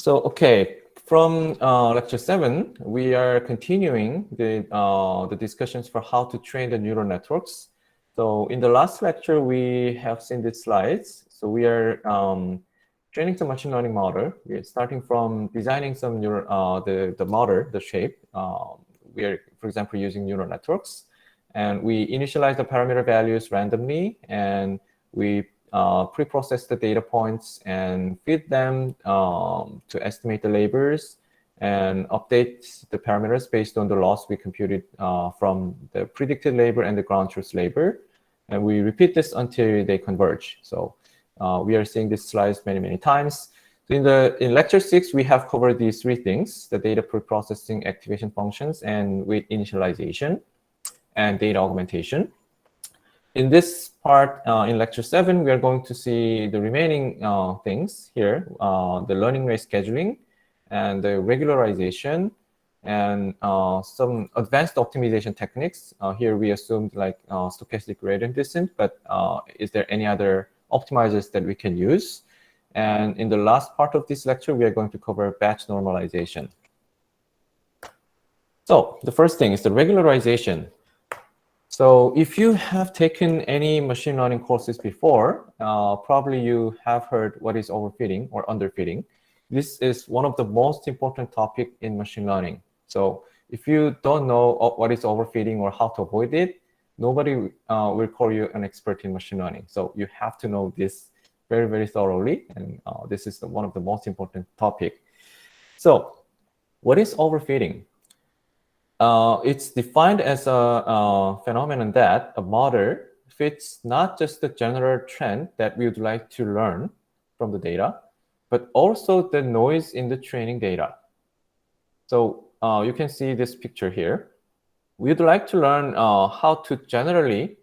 Okay, from lecture 7, we are continuing the discussions for how to train the neural networks. So in the last lecture, we have seen these slides. So we are training some machine learning model. We're starting from designing some the model, the shape. We are, for example, using neural networks. And we initialize the parameter values randomly, and we pre-process the data points and feed them to estimate the labors and update the parameters based on the loss we computed from the predicted labor and the ground truth labor. And we repeat this until they converge. So we are seeing these slides many, many times. So in lecture 6, we have covered these three things: the data pre-processing, activation functions, and weight initialization, and data augmentation. In this part, in lecture 7, we are going to see the remaining things here, the learning rate scheduling and the regularization and some advanced optimization techniques. Here we assumed like stochastic gradient descent, but is there any other optimizers that we can use? And in the last part of this lecture, we are going to cover batch normalization. So the first thing is the regularization. So if you have taken any machine learning courses before, probably you have heard what is overfitting or underfitting. This is one of the most important topics in machine learning. So if you don't know what is overfitting or how to avoid it, nobody will call you an expert in machine learning. So you have to know this very, very thoroughly. And this is one of the most important topics. So what is overfitting? It's defined as a phenomenon that a model fits not just the general trend that we would like to learn from the data, but also the noise in the training data. So you can see this picture here. We'd like to learn how to generally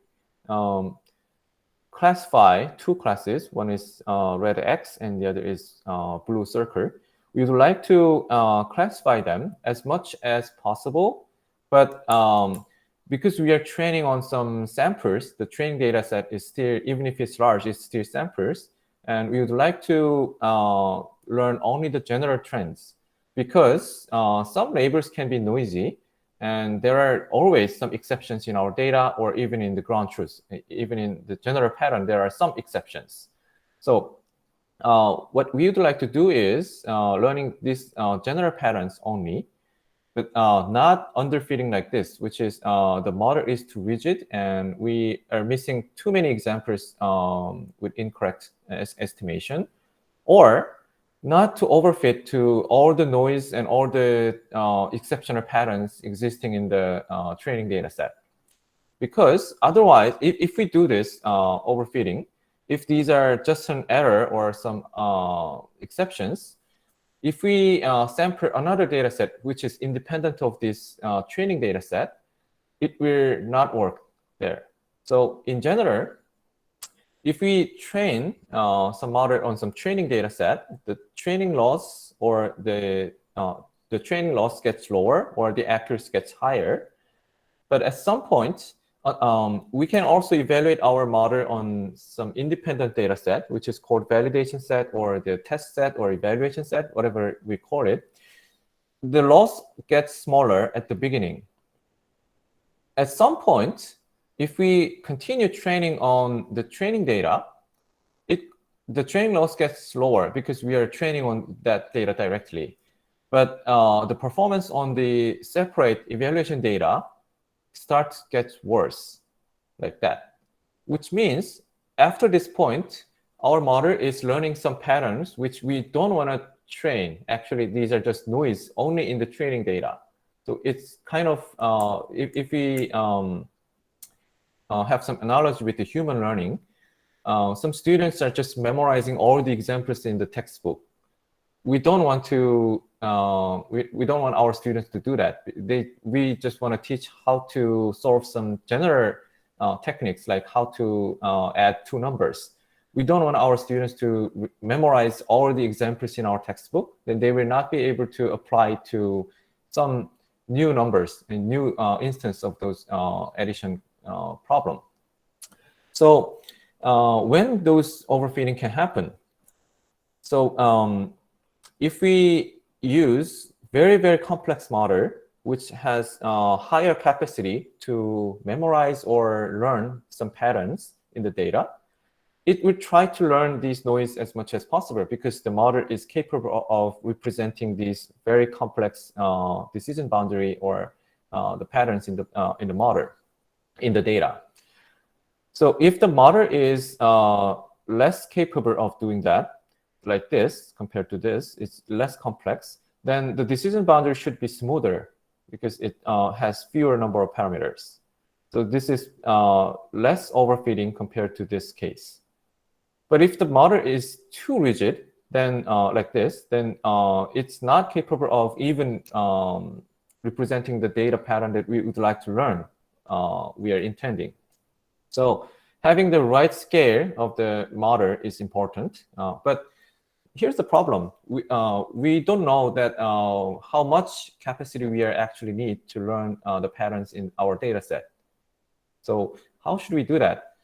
classify two classes. One is red X and the other is blue circle. We would like to classify them as much as possible, but because we are training on some samples, the training data set is still, even if it's large, it's still samples, and we would like to learn only the general trends, because some labels can be noisy, and there are always some exceptions in our data, or even in the ground truth, even in the general pattern, there are some exceptions. So what we would like to do is learning these general patterns only, but not underfitting like this, which is the model is too rigid and we are missing too many examples with incorrect estimation, or not to overfit to all the noise and all the exceptional patterns existing in the training data set. Because otherwise, if we do this overfitting, if these are just an error or some exceptions, if we sample another data set which is independent of this training data set, it will not work there. So in general, if we train some model on some training data set, the training loss or the training loss gets lower or the accuracy gets higher. But at some point, we can also evaluate our model on some independent data set, which is called validation set or the test set or evaluation set, whatever we call it. The loss gets smaller at the beginning. At some point, if we continue training on the training data, the training loss gets lower because we are training on that data directly. But the performance on the separate evaluation data gets worse, like that. Which means after this point, our model is learning some patterns which we don't want to train. Actually, these are just noise only in the training data. So it's kind of, if we have some analogy with the human learning, some students are just memorizing all the examples in the textbook. We don't want to, we don't want our students to do that. We just want to teach how to solve some general techniques, like how to add two numbers. We don't want our students to memorize all the examples in our textbook. Then they will not be able to apply to some new numbers and new instance of those addition problem. So when those overfitting can happen? So if we use very, very complex model, which has higher capacity to memorize or learn some patterns in the data, it will try to learn these noise as much as possible because the model is capable of representing these very complex decision boundary or the patterns in the model, in the data. So if the model is less capable of doing that, like this, compared to this, it's less complex, then the decision boundary should be smoother because it has fewer number of parameters. So this is less overfitting compared to this case. But if the model is too rigid, then like this, then it's not capable of even representing the data pattern that we would like to learn, we are intending. So having the right scale of the model is important. But here's the problem. We don't know that how much capacity we actually need to learn the patterns in our data set. So how should we do that?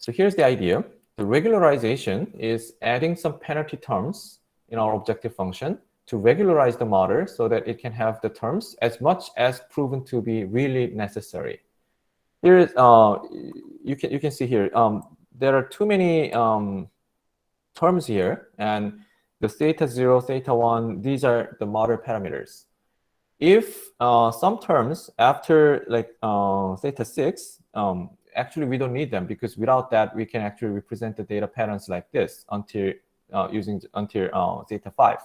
So here's the idea. The regularization is adding some penalty terms in our objective function to regularize the model so that it can have the terms as much as proven to be really necessary. Here is you can see here there are too many terms here, and the theta 0, theta 1, these are the model parameters. If some terms after like theta 6, actually we don't need them because without that we can actually represent the data patterns like this until until theta 5.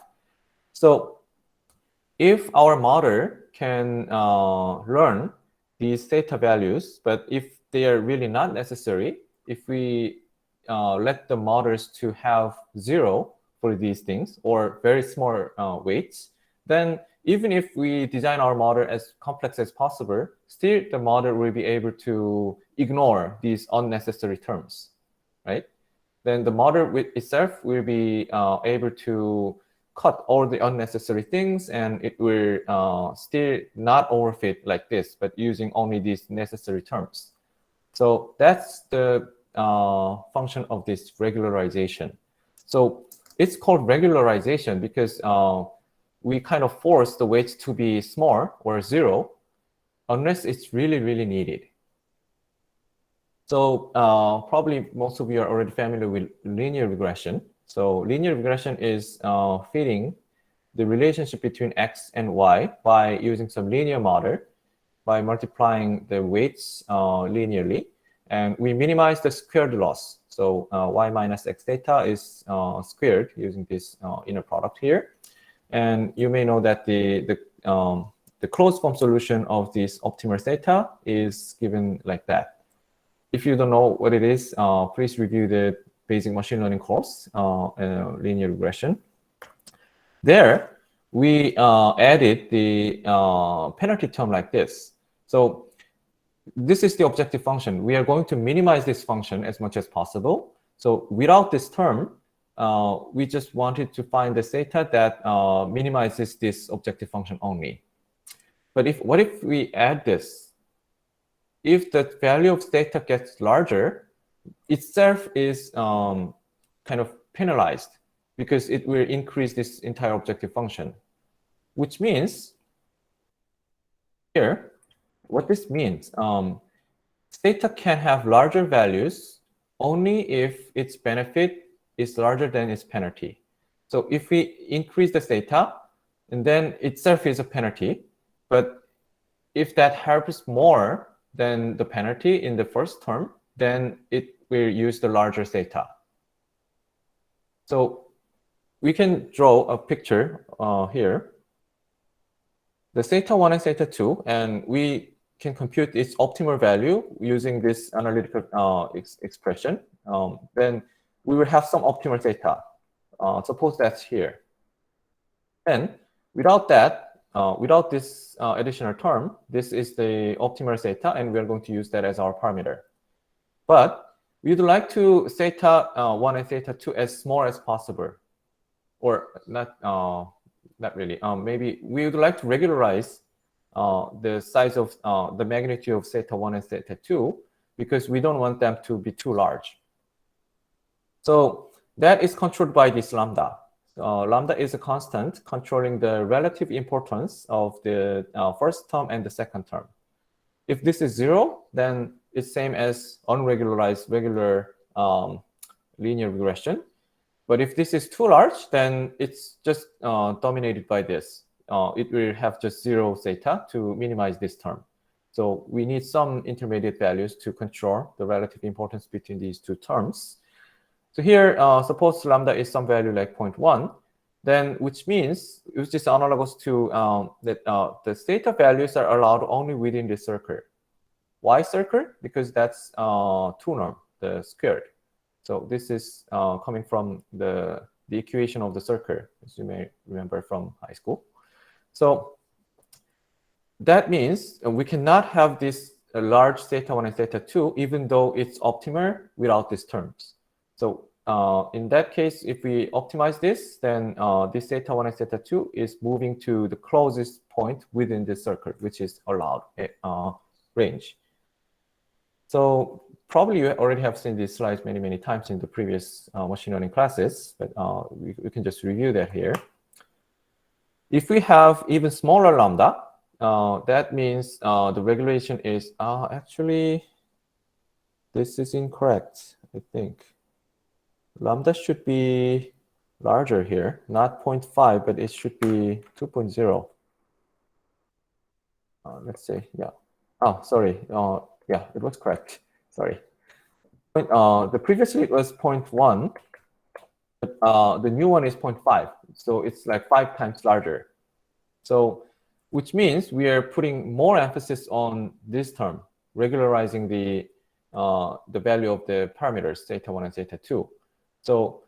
So if our model can learn these theta values, but if they are really not necessary, if we let the models to have 0 for these things or very small weights, then even if we design our model as complex as possible, still the model will be able to ignore these unnecessary terms, right? Then the model itself will be able to cut all the unnecessary things, and it will still not overfit like this, but using only these necessary terms. So that's the function of this regularization. So it's called regularization because we kind of force the weights to be small or 0 unless it's really, really needed. So probably most of you are already familiar with linear regression. So linear regression is fitting the relationship between x and y by using some linear model by multiplying the weights linearly. And we minimize the squared loss. So y minus x theta is squared using this inner product here. And you may know that the closed form solution of this optimal theta is given like that. If you don't know what it is, please review the basic machine learning course, linear regression. There, we added the penalty term like this. So this is the objective function. We are going to minimize this function as much as possible. So without this term, we just wanted to find the theta that minimizes this objective function only. But what if we add this? If the value of theta gets larger, itself is kind of penalized because it will increase this entire objective function, which means here, what this means, theta can have larger values only if its benefit is larger than its penalty. So if we increase the theta, and then itself is a penalty, but if that helps more than the penalty in the first term, then it will use the larger theta. So we can draw a picture here. The theta 1 and theta 2, and we can compute its optimal value using this analytical expression. Then we will have some optimal theta. Suppose that's here. And without that, without this additional term, this is the optimal theta, and we are going to use that as our parameter. But we'd like to theta 1 and theta 2 as small as possible, or not really. Maybe we would like to regularize the size of the magnitude of theta 1 and theta 2 because we don't want them to be too large. So that is controlled by this lambda. Lambda is a constant controlling the relative importance of the first term and the second term. If this is 0, then it's same as unregularized regular linear regression. But if this is too large, then it's just dominated by this. It will have just 0 theta to minimize this term. So we need some intermediate values to control the relative importance between these two terms. So here, suppose lambda is some value like 0.1, then which means, which is analogous to that the theta values are allowed only within this circle. Why circle? Because that's 2 norm, the squared. So this is coming from the equation of the circle, as you may remember from high school. So that means we cannot have this large theta 1 and theta 2, even though it's optimal without these terms. So in that case, if we optimize this, then this theta 1 and theta 2 is moving to the closest point within this circle, which is allowed range. So probably you already have seen these slides many, many times in the previous machine learning classes, but we can just review that here. If we have even smaller lambda, that means the regulation is actually, this is incorrect, I think. Lambda should be larger here, not 0.5, but it should be 2.0. Let's see, yeah. Oh, sorry, yeah, it was correct, sorry. The previously it was 0.1, but the new one is 0.5, so it's like 5 times larger. So, which means we are putting more emphasis on this term, regularizing the value of the parameters, theta 1 and theta 2. So,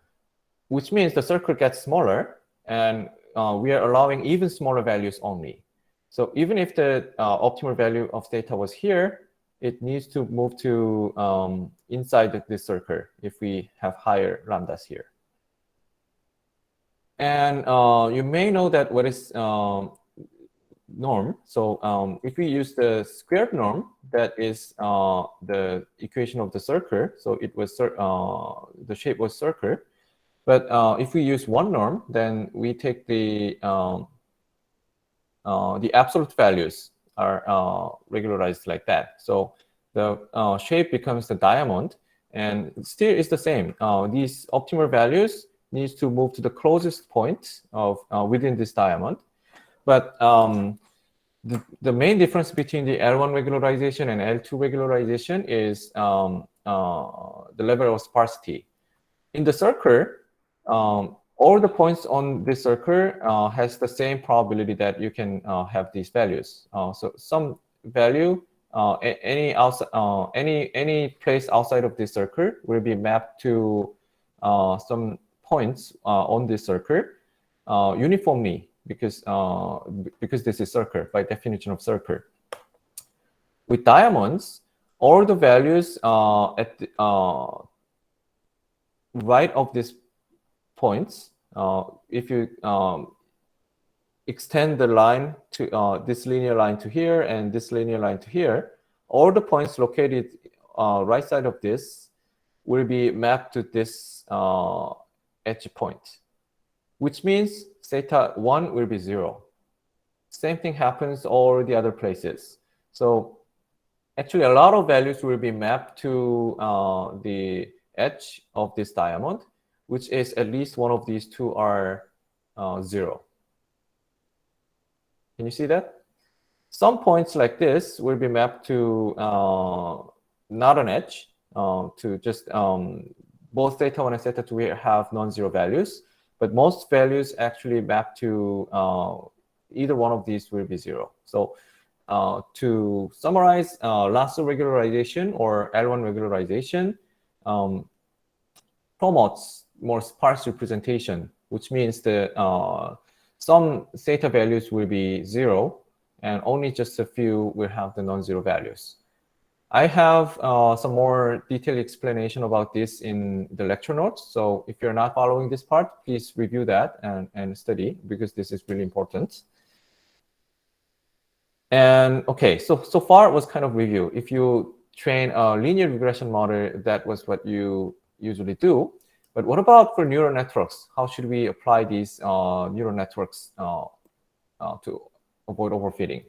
which means the circle gets smaller, and we are allowing even smaller values only. So even if the optimal value of theta was here, it needs to move to inside this circle if we have higher lambdas here. And you may know that what is norm. So if we use the squared norm, that is the equation of the circle. So it was the shape was circle. But if we use one norm, then we take the absolute values are regularized like that. So the shape becomes the diamond, and still is the same. These optimal values needs to move to the closest point of within this diamond. But the main difference between the L1 regularization and L2 regularization is the level of sparsity. In the circle, all the points on this circle has the same probability that you can have these values. So some value, any place outside of this circle will be mapped to some points on this circle uniformly, because this is circle by definition of circle. With diamonds, all the values at the right of these points, if you extend the line to this linear line to here and this linear line to here, all the points located right side of this will be mapped to this edge point, which means theta 1 will be 0. Same thing happens all the other places. So actually a lot of values will be mapped to the edge of this diamond, which is at least one of these two are 0. Can you see that? Some points like this will be mapped to not an edge, to just both theta 1 and theta 2 have non-zero values, but most values actually map to either one of these will be 0. So to summarize, Lasso regularization or L1 regularization promotes more sparse representation, which means that some theta values will be 0, and only just a few will have the non-zero values. I have some more detailed explanation about this in the lecture notes. So if you're not following this part, please review that and study, because this is really important. And OK, so far it was kind of review. If you train a linear regression model, that was what you usually do. But what about for neural networks? How should we apply these neural networks to avoid overfitting?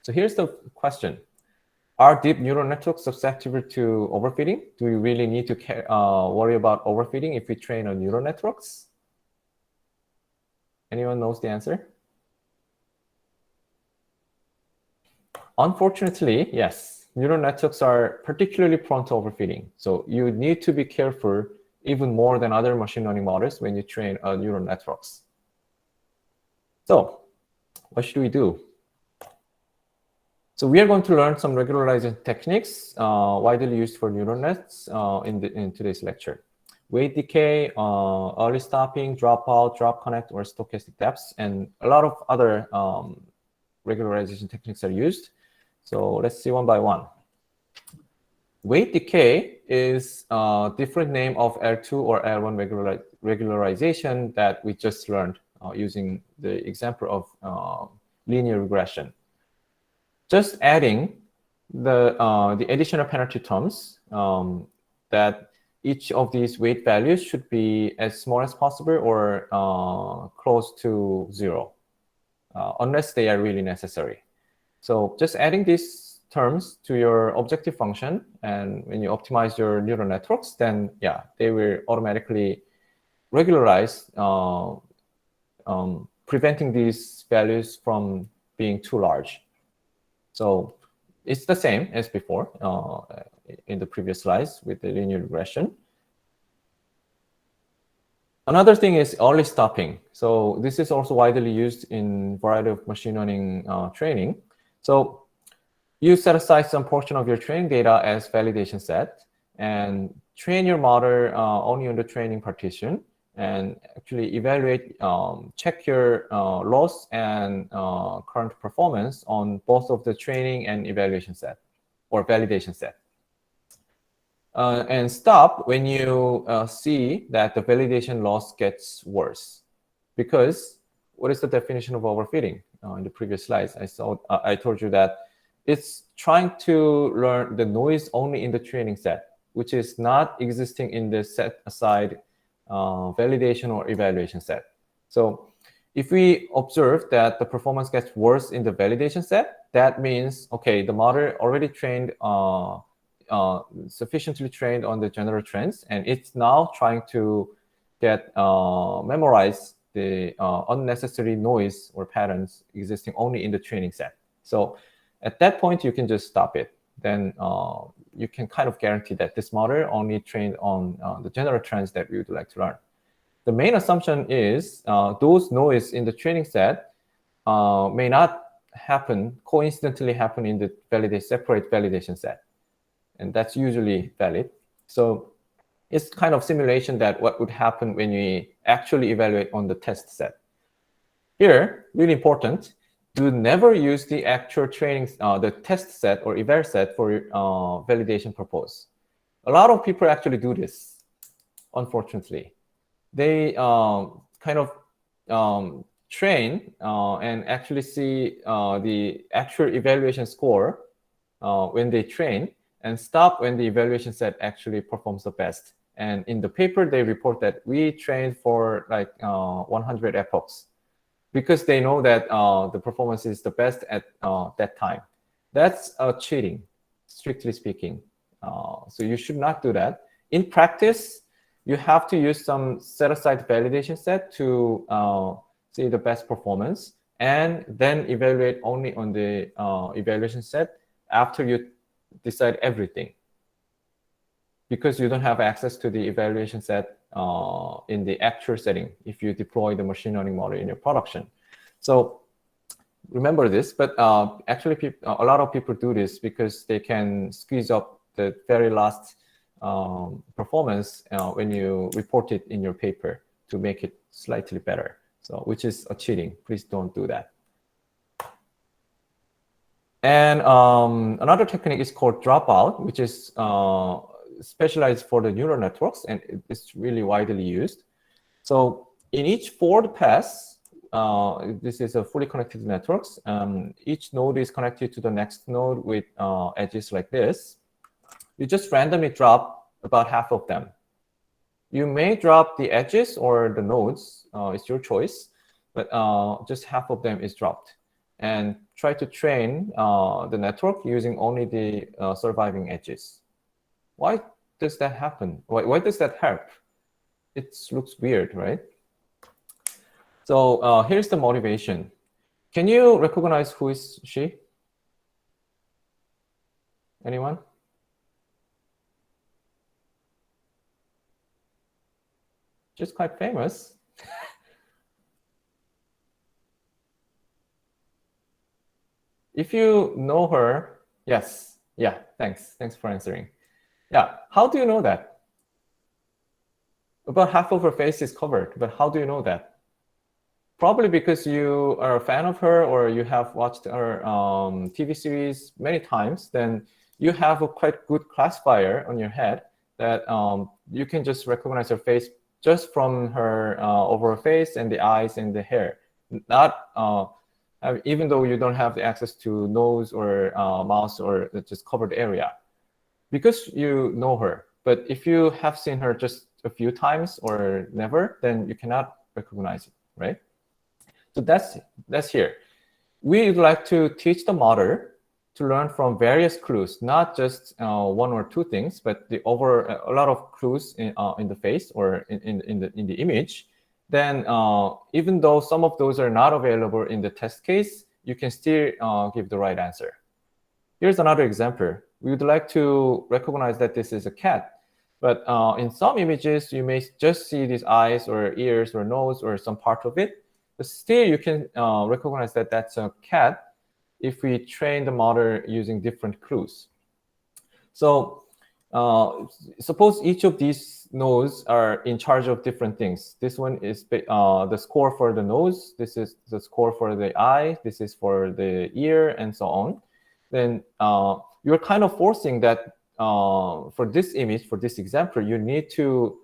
So here's the question. Are deep neural networks susceptible to overfitting? Do we really need to worry about overfitting if we train on neural networks? Anyone knows the answer? Unfortunately, yes. Neural networks are particularly prone to overfitting. So you need to be careful even more than other machine learning models when you train neural networks. So what should we do? So we are going to learn some regularization techniques widely used for neural nets in today's lecture. Weight decay, early stopping, dropout, drop connect, or stochastic depths, and a lot of other regularization techniques are used. So let's see one by one. Weight decay is a different name of L2 or L1 regularization that we just learned using the example of linear regression. Just adding the additional penalty terms that each of these weight values should be as small as possible or close to 0, unless they are really necessary. So just adding these terms to your objective function, and when you optimize your neural networks, then yeah, they will automatically regularize, preventing these values from being too large. So it's the same as before in the previous slides with the linear regression. Another thing is early stopping. So this is also widely used in a variety of machine learning training. So you set aside some portion of your training data as validation set and train your model only on the training partition, and actually evaluate, check your loss and current performance on both of the training and evaluation set or validation set. And stop when you see that the validation loss gets worse. Because what is the definition of overfitting? In the previous slides, I told you that it's trying to learn the noise only in the training set, which is not existing in the set aside validation or evaluation set. So if we observe that the performance gets worse in the validation set, that means, okay, the model already trained, sufficiently trained on the general trends, and it's now trying to get memorize the unnecessary noise or patterns existing only in the training set. So at that point, you can just stop it. Then you can kind of guarantee that this model only trained on the general trends that we would like to learn. The main assumption is those noise in the training set may not coincidentally happen in the separate validation set. And that's usually valid. So it's kind of simulation that what would happen when we actually evaluate on the test set. Here, really important, do never use the actual training, the test set or eval set for validation purpose. A lot of people actually do this, unfortunately. They kind of train and actually see the actual evaluation score when they train, and stop when the evaluation set actually performs the best. And in the paper, they report that we trained for like 100 epochs, because they know that the performance is the best at that time. That's cheating, strictly speaking. So you should not do that. In practice, you have to use some set-aside validation set to see the best performance, and then evaluate only on the evaluation set after you decide everything, because you don't have access to the evaluation set in the actual setting if you deploy the machine learning model in your production. So remember this, but actually a lot of people do this because they can squeeze up the very last performance when you report it in your paper to make it slightly better. So which is a cheating. Please don't do that. And another technique is called dropout, which is specialized for the neural networks, and it's really widely used. So in each forward pass, this is a fully connected networks. Each node is connected to the next node with edges like this. You just randomly drop about half of them. You may drop the edges or the nodes, it's your choice, but just half of them is dropped. And try to train the network using only the surviving edges. Why does that happen? Why does that help? It looks weird, right? So here's the motivation. Can you recognize who is she? Anyone? She's quite famous. If you know her, yes. Yeah, thanks. Thanks for answering. Yeah, how do you know that? About half of her face is covered, but how do you know that? Probably because you are a fan of her or you have watched her TV series many times, then you have a quite good classifier on your head that you can just recognize her face just from her overall face and the eyes and the hair. Not even though you don't have the access to nose or mouth or just covered area. Because you know her. But if you have seen her just a few times or never, then you cannot recognize it, right? So that's here. We'd like to teach the model to learn from various clues, not just one or two things, but a lot of clues in the face or in the image. Then even though some of those are not available in the test case, you can still give the right answer. Here's another example. We would like to recognize that this is a cat. But in some images, you may just see these eyes or ears or nose or some part of it. But still, you can recognize that that's a cat if we train the model using different clues. So suppose each of these nodes are in charge of different things. This one is the score for the nose. This is the score for the eye. This is for the ear, and so on. Then you're kind of forcing that for this image, for this example, you need to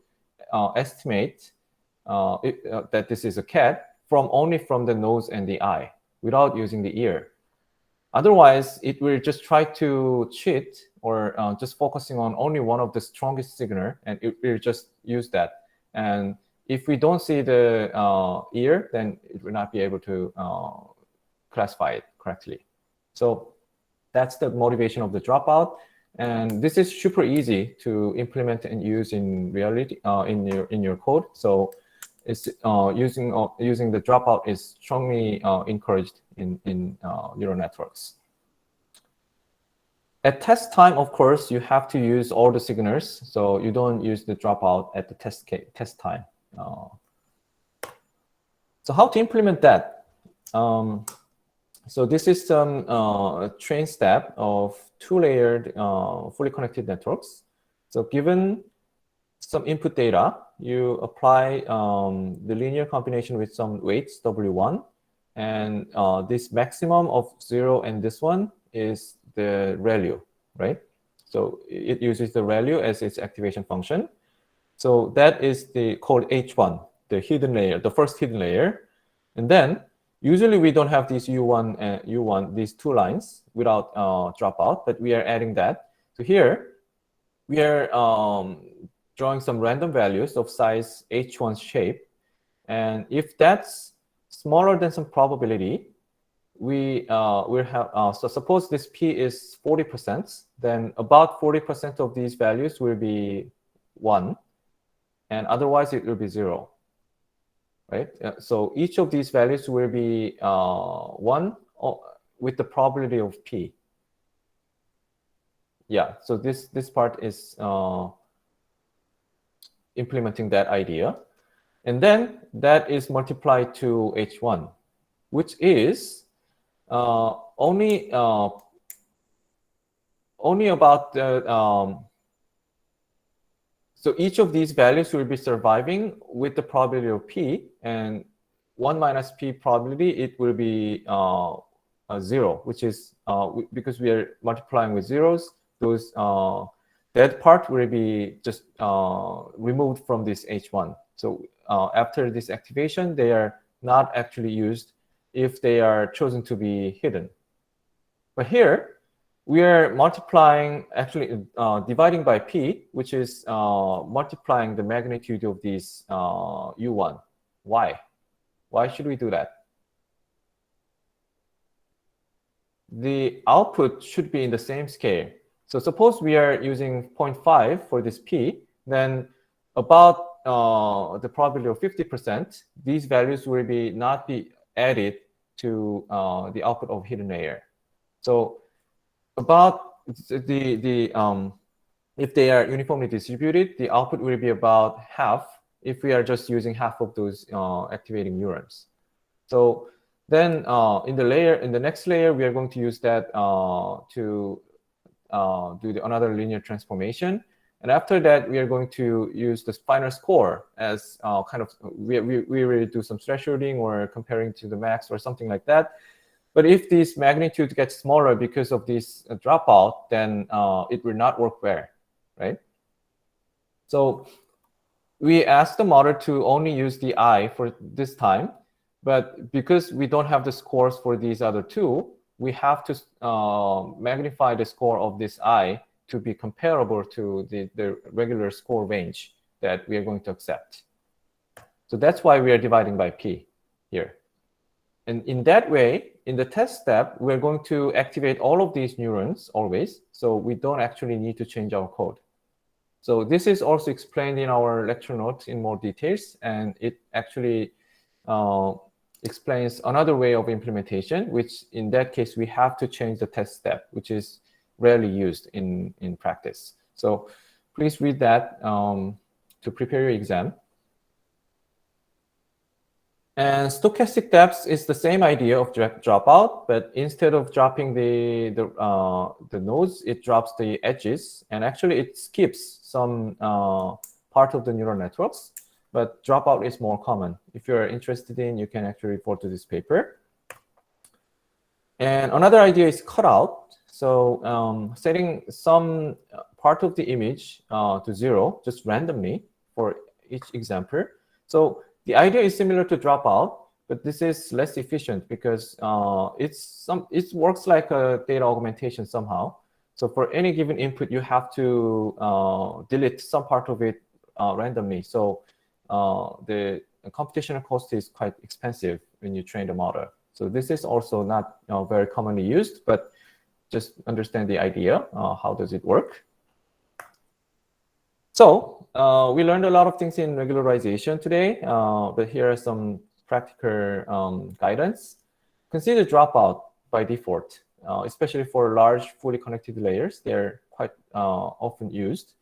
estimate that this is a cat only from the nose and the eye without using the ear. Otherwise, it will just try to cheat or just focusing on only one of the strongest signal, and it will just use that. And if we don't see the ear, then it will not be able to classify it correctly. So that's the motivation of the dropout. And this is super easy to implement and use in reality in your code. So it's using the dropout is strongly encouraged in neural networks. At test time, of course, you have to use all the signals, so you don't use the dropout at the test time. So how to implement that? So this is some train step of two-layered fully connected networks. So given some input data, you apply the linear combination with some weights, W1. And this maximum of 0 and this one is the ReLU, right? So it uses the ReLU as its activation function. So that is called H1, the hidden layer, the first hidden layer. And then usually we don't have these U1 and U1, these two lines without dropout, but we are adding that. So here we are drawing some random values of size H1 shape. And if that's smaller than some probability, we will have, so suppose this P is 40%, then about 40% of these values will be 1, and otherwise it will be 0, right? So each of these values will be 1 with the probability of P. Yeah, so this part is implementing that idea. And then that is multiplied to H1, which is only about the, so each of these values will be surviving with the probability of P, and 1 minus P probability, it will be 0, which is, because we are multiplying with zeros, those that part will be just removed from this H1. So after this activation, they are not actually used if they are chosen to be hidden. But here, we are multiplying, actually dividing by p, which is multiplying the magnitude of these u1. Why? Why should we do that? The output should be in the same scale. So suppose we are using 0.5 for this p, then about the probability of 50%, these values will not be added to the output of hidden layer. So about if they are uniformly distributed, the output will be about half if we are just using half of those activating neurons. So then in the next layer, we are going to use that to do another linear transformation. And after that, we are going to use the final score as kind of, we will do some thresholding or comparing to the max or something like that. But if this magnitude gets smaller because of this dropout, then it will not work well, right? So we asked the model to only use the I for this time. But because we don't have the scores for these other two, we have to magnify the score of this I to be comparable to the regular score range that we are going to accept. So that's why we are dividing by p here. And in that way, in the test step, we're going to activate all of these neurons always. So we don't actually need to change our code. So this is also explained in our lecture notes in more details. And it actually explains another way of implementation, which in that case, we have to change the test step, which is rarely used in practice. So please read that to prepare your exam. And stochastic depth is the same idea of dropout, but instead of dropping the nodes, it drops the edges, and actually it skips some part of the neural networks. But dropout is more common. If you're interested in, you can actually refer to this paper. And another idea is cutout. So setting some part of the image to 0, just randomly for each example. So the idea is similar to dropout, but this is less efficient because it works like a data augmentation somehow. So for any given input, you have to delete some part of it randomly. So the computational cost is quite expensive when you train the model. So this is also not very commonly used, but just understand the idea. How does it work? So we learned a lot of things in regularization today, but here are some practical guidance. Consider dropout by default, especially for large, fully connected layers. They're quite often used.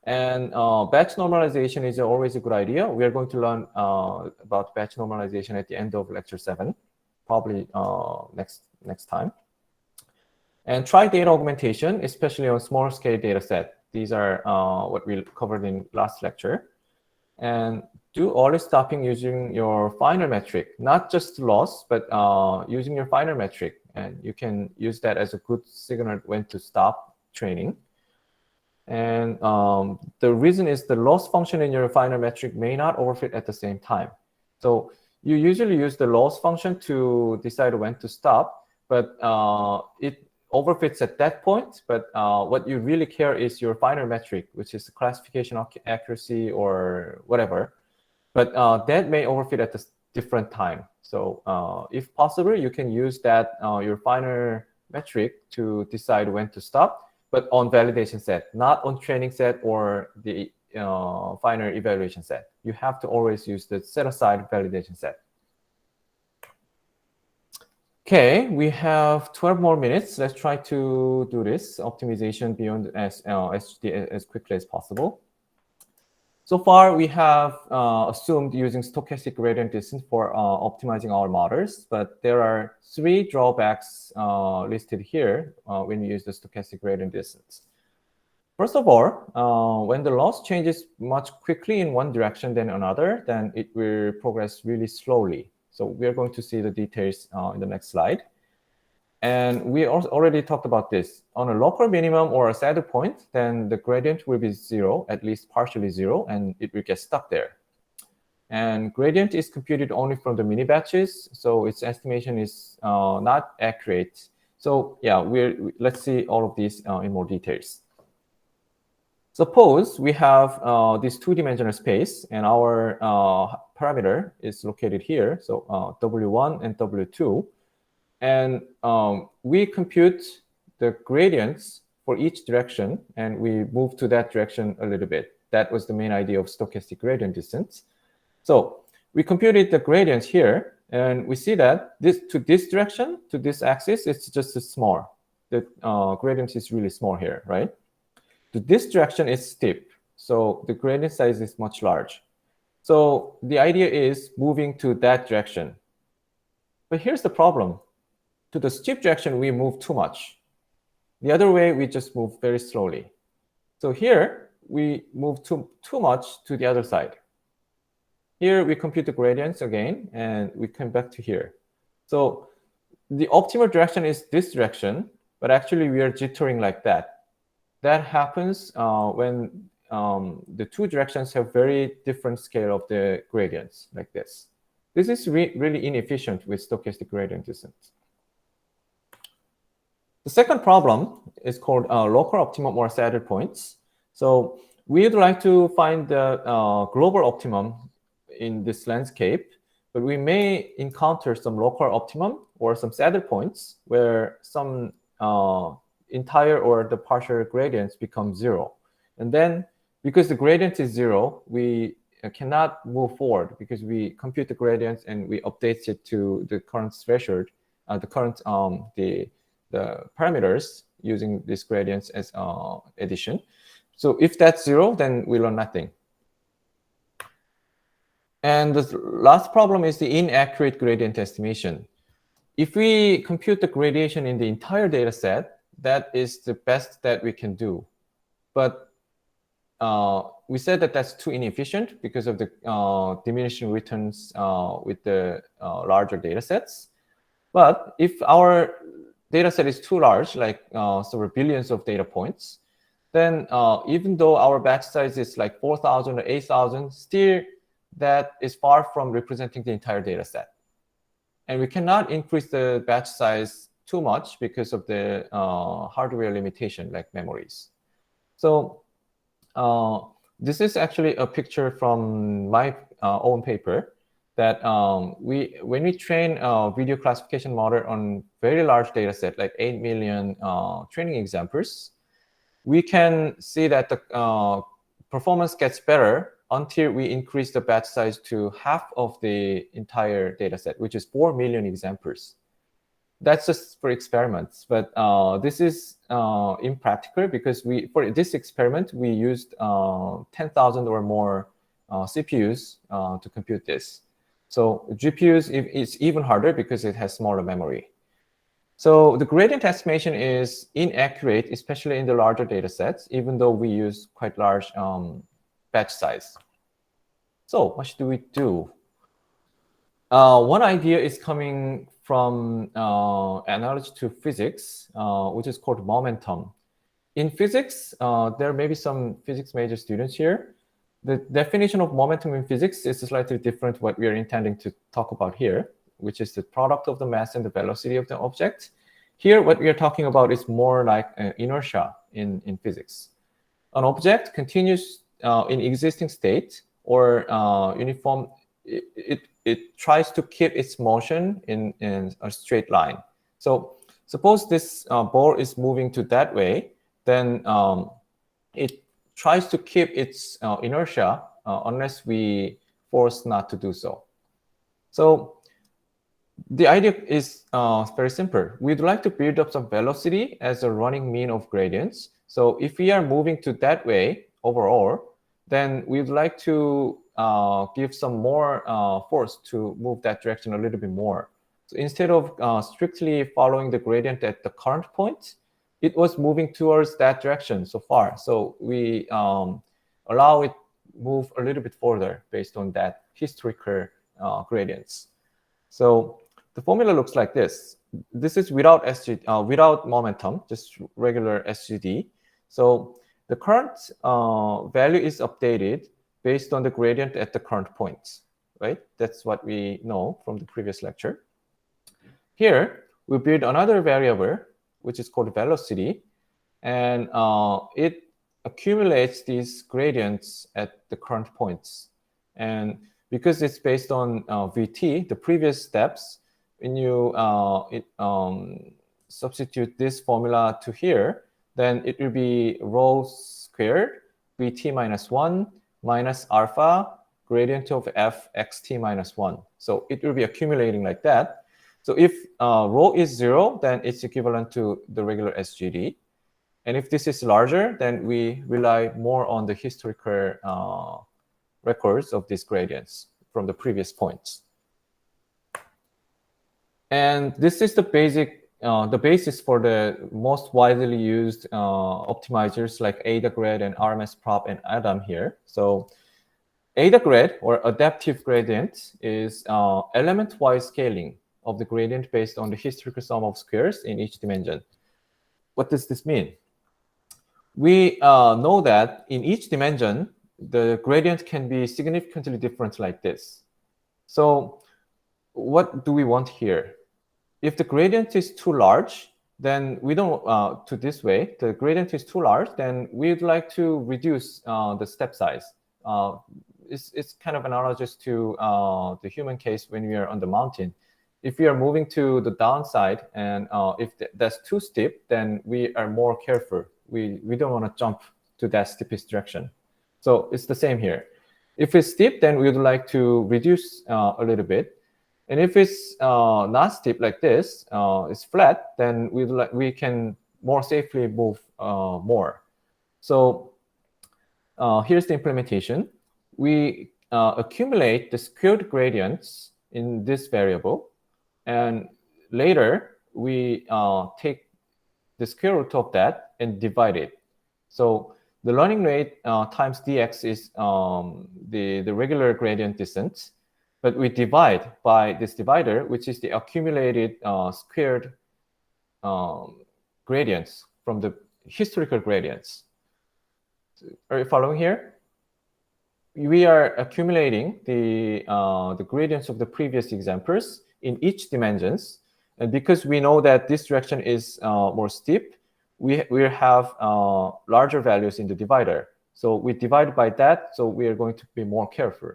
And batch normalization is always a good idea. We are going to learn about batch normalization at the end of lecture 7, probably next time. And try data augmentation, especially on small scale data set. These are what we covered in last lecture. And do early stopping using your final metric, not just loss, but using your final metric. And you can use that as a good signal when to stop training. And the reason is the loss function in your final metric may not overfit at the same time. So you usually use the loss function to decide when to stop, but it overfits at that point. But what you really care is your final metric, which is classification accuracy or whatever. But that may overfit at a different time. So if possible, you can use that your final metric to decide when to stop, but on validation set, not on training set or the final evaluation set. You have to always use the set-aside validation set. Okay, we have 12 more minutes. Let's try to do this optimization beyond SGD as quickly as possible. So far, we have assumed using stochastic gradient descent for optimizing our models, but there are 3 drawbacks listed here when we use the stochastic gradient descent. First of all, when the loss changes much quickly in one direction than another, then it will progress really slowly. So we are going to see the details in the next slide. And we already talked about this. On a local minimum or a saddle point, then the gradient will be 0, at least partially 0, and it will get stuck there. And gradient is computed only from the mini batches, so its estimation is not accurate. So yeah, let's see all of these in more details. Suppose we have this two-dimensional space, and our parameter is located here. So W1 and W2. And we compute the gradients for each direction, and we move to that direction a little bit. That was the main idea of stochastic gradient descent. So we computed the gradients here, and we see that to this direction, to this axis, it's just small. The gradient is really small here, right? To this direction is steep, so the gradient size is much large. So the idea is moving to that direction. But here's the problem. To the steep direction, we move too much. The other way, we just move very slowly. So here, we move too much to the other side. Here, we compute the gradients again, and we come back to here. So the optimal direction is this direction, but actually, we are jittering like that. That happens when the two directions have very different scale of the gradients, like this. This is really inefficient with stochastic gradient descent. The second problem is called local optimum or saddle points. So we'd like to find the global optimum in this landscape, but we may encounter some local optimum or some saddle points where some entire or the partial gradients become 0. And then because the gradient is 0, we cannot move forward because we compute the gradients and we update it to the current threshold, the parameters using these gradients as addition. So if that's 0, then we learn nothing. And the last problem is the inaccurate gradient estimation. If we compute the gradation in the entire data set, that is the best that we can do. But we said that that's too inefficient because of the diminishing returns with the larger data sets. But if our data set is too large, like several billions of data points, then even though our batch size is like 4,000 or 8,000, still that is far from representing the entire data set. And we cannot increase the batch size too much because of the hardware limitation, like memories. So this is actually a picture from my own paper that when we train a video classification model on very large data set, like 8 million training examples, we can see that the performance gets better until we increase the batch size to half of the entire data set, which is 4 million examples. That's just for experiments, but this is impractical because for this experiment, we used 10,000 or more CPUs to compute this. So GPUs is even harder because it has smaller memory. So the gradient estimation is inaccurate, especially in the larger data sets, even though we use quite large batch size. So what should we do? One idea is coming from analogy to physics, which is called momentum. In physics, there may be some physics major students here. The definition of momentum in physics is slightly different what we are intending to talk about here, which is the product of the mass and the velocity of the object. Here, what we are talking about is more like inertia in physics. An object continues in existing state or uniform, it tries to keep its motion in a straight line. So suppose this ball is moving to that way, then it tries to keep its inertia unless we force not to do so. So the idea is very simple. We'd like to build up some velocity as a running mean of gradients. So if we are moving to that way overall, then we'd like to give some more force to move that direction a little bit more. So instead of strictly following the gradient at the current point, it was moving towards that direction so far. So we allow it move a little bit further based on that historical gradients. So the formula looks like this. This is without without momentum, just regular SGD. So the current value is updated based on the gradient at the current points, right? That's what we know from the previous lecture. Here, we build another variable which is called velocity, and it accumulates these gradients at the current points. And because it's based on VT, the previous steps, when you substitute this formula to here, then it will be rho squared VT minus 1 minus alpha gradient of f xt minus 1. So it will be accumulating like that. So if rho is 0, then it's equivalent to the regular SGD. And if this is larger, then we rely more on the historical records of these gradients from the previous points. And this is the basis for the most widely used optimizers like AdaGrad and RMSProp and ADAM here. So AdaGrad, or adaptive gradient, is element-wise scaling of the gradient based on the historical sum of squares in each dimension. What does this mean? We know that in each dimension, the gradient can be significantly different like this. So what do we want here? If the gradient is too large, then we don't, to this way, the gradient is too large, then we'd like to reduce the step size. It's kind of analogous to the human case when we are on the mountain. If we are moving to the downside and if that's too steep, then we are more careful. We don't want to jump to that steepest direction. So it's the same here. If it's steep, then we would like to reduce a little bit. And if it's not steep like this, it's flat, then we can more safely move more. So here's the implementation. We accumulate the squared gradients in this variable. And later, we take the square root of that and divide it. So the learning rate times dx is the regular gradient descent. But we divide by this divider, which is the accumulated squared gradients from the historical gradients. Are you following here? We are accumulating the gradients of the previous examples in each dimensions. And because we know that this direction is more steep, we have larger values in the divider. So we divide by that, so we are going to be more careful.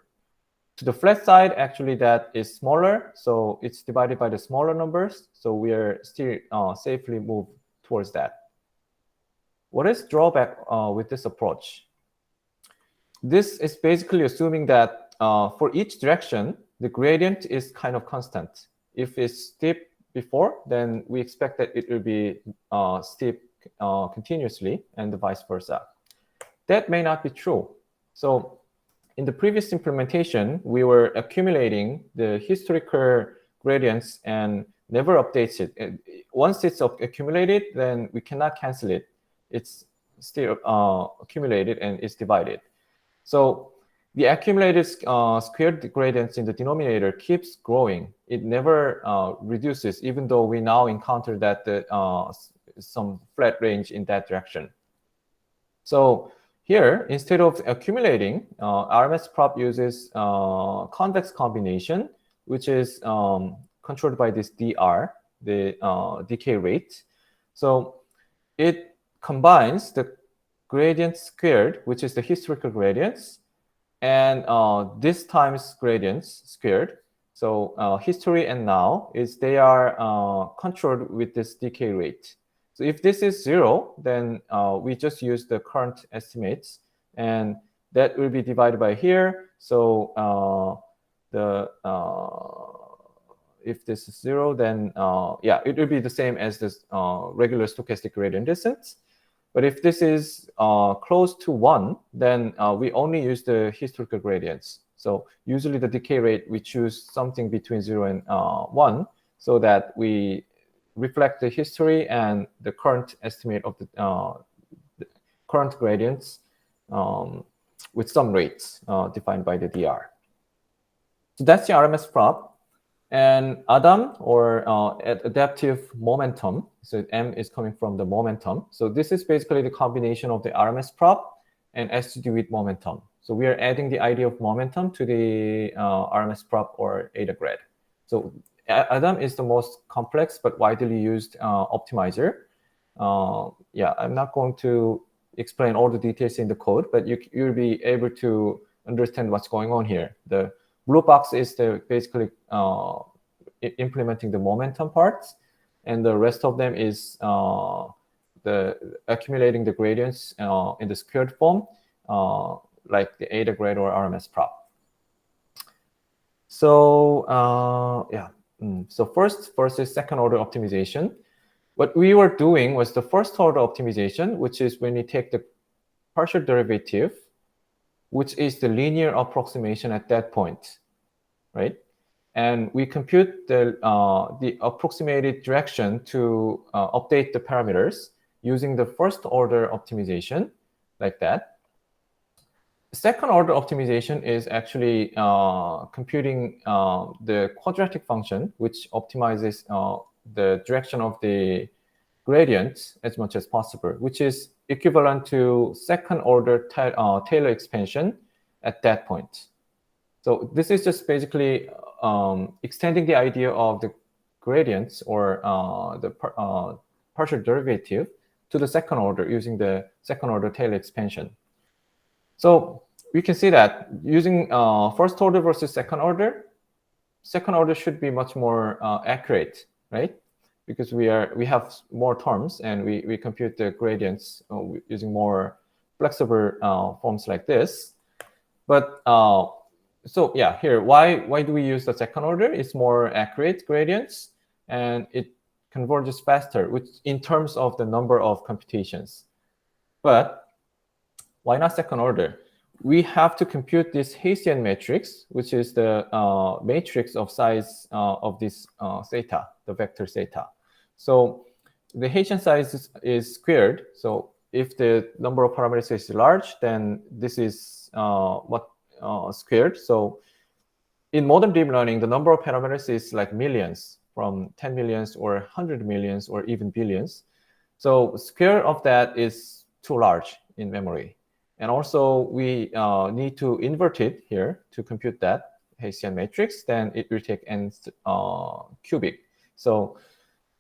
To the flat side, actually, that is smaller. So it's divided by the smaller numbers. So we are still safely move towards that. What is drawback with this approach? This is basically assuming that for each direction, the gradient is kind of constant. If it's steep before, then we expect that it will be steep continuously and vice versa. That may not be true. So in the previous implementation, we were accumulating the historical gradients and never updates it. Once it's accumulated, then we cannot cancel it. It's still accumulated and it's divided. So the accumulated squared gradients in the denominator keeps growing. It never reduces, even though we now encounter that some flat range in that direction. So here, instead of accumulating, RMSProp uses convex combination, which is controlled by this dr, the decay rate. So it combines the gradient squared, which is the historical gradients, and this times gradients squared. So history and now they are controlled with this decay rate. So if this is 0, then we just use the current estimates, and that will be divided by here. So if this is 0, then yeah, it will be the same as this regular stochastic gradient descent. But if this is close to 1, then we only use the historical gradients. So usually the decay rate, we choose something between 0 and 1, so that we reflect the history and the current estimate of the current gradients with some rates defined by the dr. So that's the RMSProp. And ADAM, or adaptive momentum, so M is coming from the momentum. So this is basically the combination of the RMSProp and SGD with momentum. So we are adding the idea of momentum to the RMSProp or AdaGrad. So ADAM is the most complex but widely used optimizer. Yeah, I'm not going to explain all the details in the code, but you'll be able to understand what's going on here. The blue box is basically implementing the momentum parts, and the rest of them is the accumulating the gradients in the squared form, like the eta grade or RMS prop. So yeah, so first is second order optimization. What we were doing was the first order optimization, which is when you take the partial derivative, which is the linear approximation at that point, right? And we compute the approximated direction to update the parameters using the first order optimization, like that. Second order optimization is actually computing the quadratic function, which optimizes the direction of the gradient as much as possible, which is equivalent to second order Taylor expansion at that point. So this is just basically extending the idea of the gradients or the partial derivative to the second order using the second order Taylor expansion. So we can see that using first order versus second order should be much more accurate, right? Because we have more terms and we compute the gradients using more flexible forms like this. But so yeah, here why do we use the second order? It's more accurate gradients and it converges faster, which in terms of the number of computations. But why not second order? We have to compute this Hessian matrix, which is the matrix of size of this theta, the vector theta. So the Hessian size is squared. So if the number of parameters is large, then this is squared. So in modern deep learning, the number of parameters is like millions, from 10 millions or 100 millions or even billions. So square of that is too large in memory. And also, we need to invert it here to compute that Hessian matrix. Then it will take n cubic. So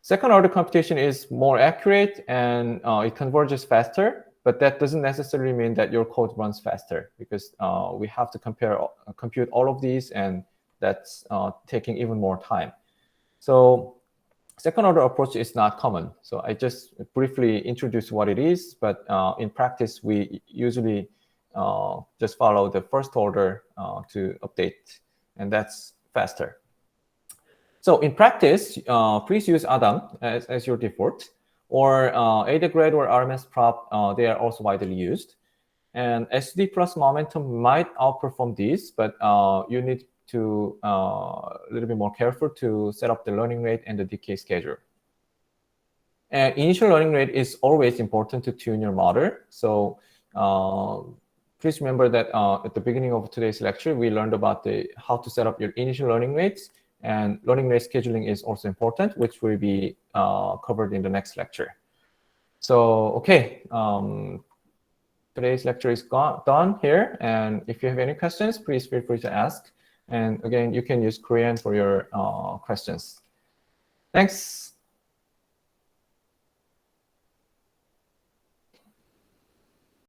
second order computation is more accurate and it converges faster. But that doesn't necessarily mean that your code runs faster because we have to compute all of these, and that's taking even more time. So second order approach is not common. So I just briefly introduced what it is, but in practice, we usually just follow the first order to update, and that's faster. So in practice, please use Adam as your default, or eta grade or RMS prop. They are also widely used. And SGD plus momentum might outperform these, but you need to a little bit more careful to set up the learning rate and the decay schedule. And initial learning rate is always important to tune your model. So please remember that at the beginning of today's lecture, we learned about how to set up your initial learning rates, and learning rate scheduling is also important, which will be covered in the next lecture. So, okay. Today's lecture is done here. And if you have any questions, please feel free to ask. And again, you can use Korean for your questions. Thanks.